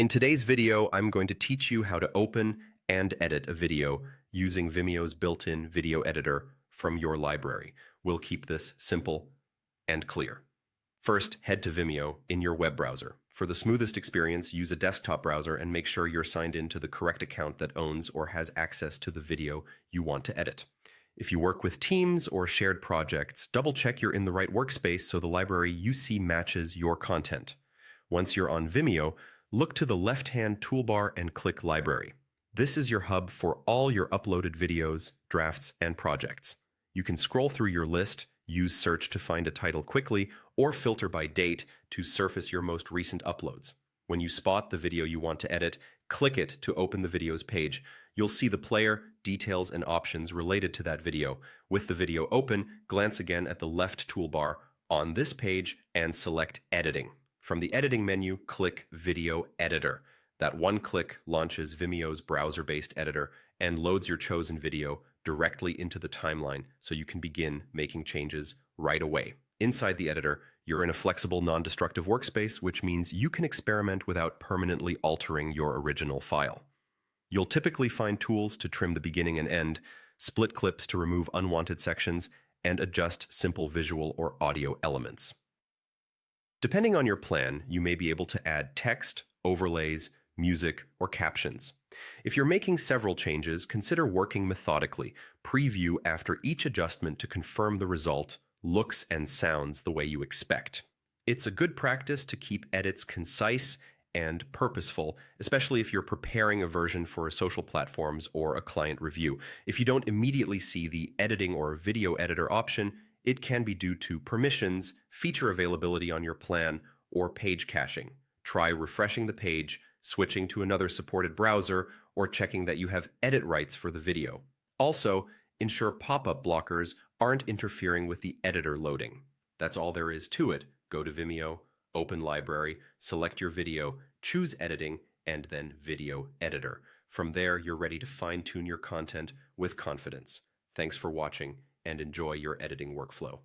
In today's video, I'm going to teach you how to open and edit a video using Vimeo's built-in video editor from your library. We'll keep this simple and clear. First, head to Vimeo in your web browser. For the smoothest experience, use a desktop browser and make sure you're signed in to the correct account that owns or has access to the video you want to edit. If you work with teams or shared projects, double-check you're in the right workspace so the library you see matches your content. Once you're on Vimeo, look to the left-hand toolbar and click Library. This is your hub for all your uploaded videos, drafts, and projects. You can scroll through your list, use search to find a title quickly, or filter by date to surface your most recent uploads. When you spot the video you want to edit, click it to open the video's page. You'll see the player, details, and options related to that video. With the video open, glance again at the left toolbar on this page and select Editing. From the editing menu, click Video Editor. That one click launches Vimeo's browser-based editor and loads your chosen video directly into the timeline so you can begin making changes right away. Inside the editor, you're in a flexible, non-destructive workspace, which means you can experiment without permanently altering your original file. You'll typically find tools to trim the beginning and end, split clips to remove unwanted sections, and adjust simple visual or audio elements. Depending on your plan, you may be able to add text, overlays, music, or captions. If you're making several changes, consider working methodically. Preview after each adjustment to confirm the result looks and sounds the way you expect. It's a good practice to keep edits concise and purposeful, especially if you're preparing a version for social platforms or a client review. If you don't immediately see the editing or video editor option, it can be due to permissions, feature availability on your plan, or page caching. Try refreshing the page, switching to another supported browser, or checking that you have edit rights for the video. Also, ensure pop-up blockers aren't interfering with the editor loading. That's all there is to it. Go to Vimeo, open Library, select your video, choose Editing, and then Video Editor. From there, you're ready to fine-tune your content with confidence. Thanks for watching, and enjoy your editing workflow.